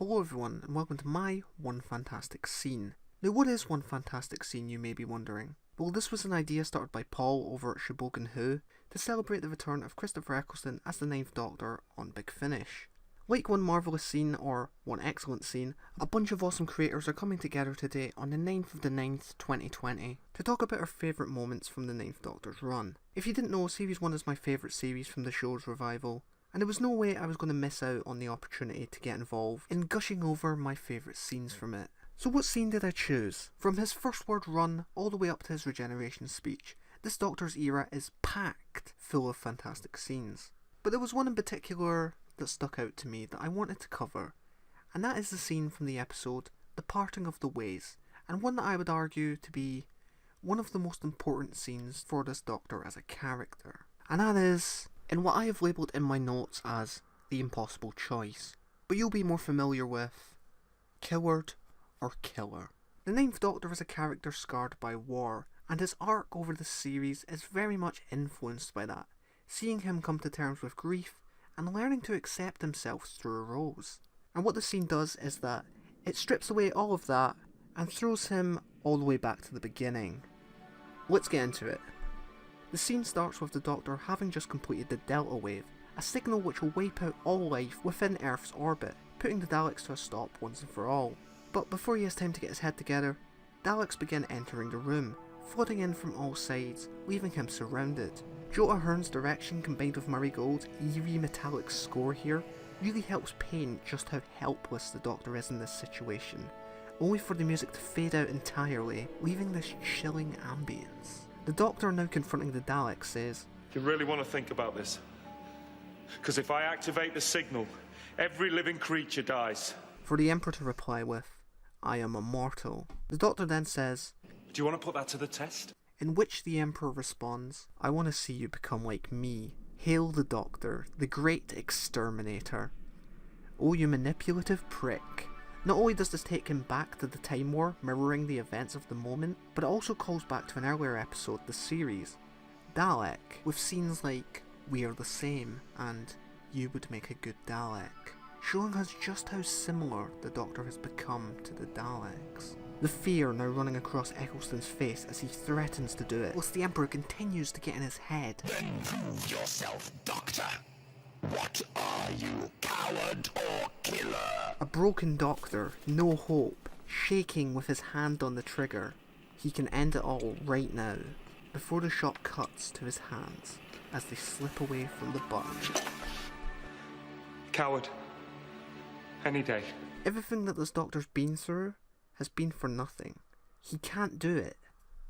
Hello everyone, and welcome to my One Fantastic Scene. Now what is One Fantastic Scene, you may be wondering? Well, this was an idea started by Paul over at Shobogan Who to celebrate the return of Christopher Eccleston as the Ninth Doctor on Big Finish. Like One Marvellous Scene or One Excellent Scene, a bunch of awesome creators are coming together today on the 9th of the 9th, 2020 to talk about our favourite moments from the Ninth Doctor's run. If you didn't know, Series 1 is my favourite series from the show's revival, and there was no way I was going to miss out on the opportunity to get involved in gushing over my favourite scenes from it. So what scene did I choose? From his first word run all the way up to his regeneration speech, this Doctor's era is packed full of fantastic scenes. But there was one in particular that stuck out to me that I wanted to cover, and that is the scene from the episode The Parting of the Ways, and one that I would argue to be one of the most important scenes for this Doctor as a character. And that is in what I have labelled in my notes as the impossible choice, but you'll be more familiar with Coward or Killer. The Ninth Doctor is a character scarred by war, and his arc over the series is very much influenced by that, seeing him come to terms with grief and learning to accept himself through a rose. And what the scene does is that it strips away all of that and throws him all the way back to the beginning. Let's get into it. The scene starts with the Doctor having just completed the Delta Wave, a signal which will wipe out all life within Earth's orbit, putting the Daleks to a stop once and for all. But before he has time to get his head together, Daleks begin entering the room, flooding in from all sides, leaving him surrounded. Jota Hearn's direction combined with Murray Gold's eerie metallic score here really helps paint just how helpless the Doctor is in this situation, only for the music to fade out entirely, leaving this chilling ambience. The Doctor, now confronting the Daleks, says, "You really want to think about this? Because if I activate the signal, every living creature dies." For the Emperor to reply with, "I am immortal." The Doctor then says, "Do you want to put that to the test?" In which the Emperor responds, "I want to see you become like me. Hail the Doctor, the great exterminator." Oh, you manipulative prick. Not only does this take him back to the Time War, mirroring the events of the moment, but it also calls back to an earlier episode of the series, Dalek, with scenes like "We are the same" and "You would make a good Dalek," showing us just how similar the Doctor has become to the Daleks. The fear now running across Eccleston's face as he threatens to do it, whilst the Emperor continues to get in his head. "Then prove yourself, Doctor. What are you, coward or killer?" A broken Doctor, no hope, shaking with his hand on the trigger. He can end it all right now, before the shot cuts to his hands as they slip away from the button. Coward. Any day. Everything that this Doctor's been through has been for nothing. He can't do it.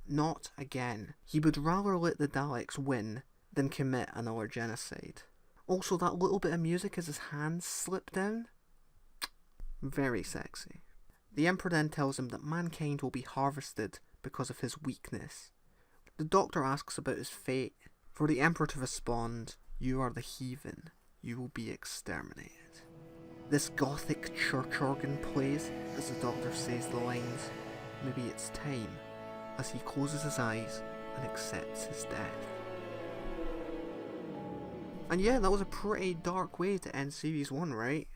Not again. He would rather let the Daleks win than commit another genocide. Also, that little bit of music as his hands slip down, very sexy. The Emperor then tells him that mankind will be harvested because of his weakness. The Doctor asks about his fate, for the Emperor to respond, "You are the heathen, you will be exterminated." This gothic church organ plays as the Doctor says the lines, "Maybe it's time," as he closes his eyes and accepts his death. And yeah, that was a pretty dark way to end Series 1, right?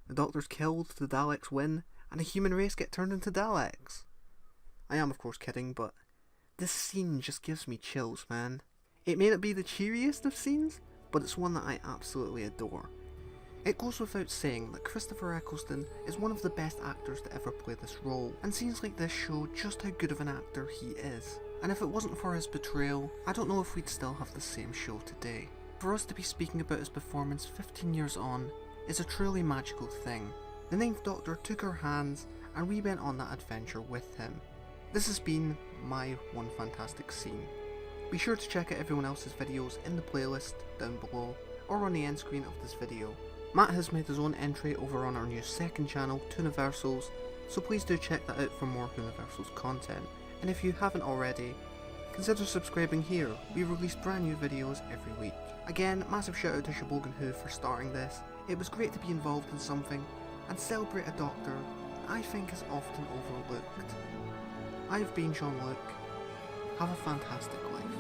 The Doctor's killed, the Daleks win, and the human race get turned into Daleks. I am of course kidding, but this scene just gives me chills, man. It may not be the cheeriest of scenes, but it's one that I absolutely adore. It goes without saying that Christopher Eccleston is one of the best actors to ever play this role, and scenes like this show just how good of an actor he is. And if it wasn't for his betrayal, I don't know if we'd still have the same show today. For us to be speaking about his performance 15 years on is a truly magical thing. The Ninth Doctor took our hands and we went on that adventure with him. This has been my One Fantastic Scene. Be sure to check out everyone else's videos in the playlist down below or on the end screen of this video. Matt has made his own entry over on our new second channel, Whoniversals, so please do check that out for more Whoniversals content. And if you haven't already, consider subscribing here. We release brand new videos every week. Again, massive shout out to Shobogan Who for starting this. It was great to be involved in something and celebrate a Doctor I think is often overlooked. I've been Jean-Luc. Have a fantastic life.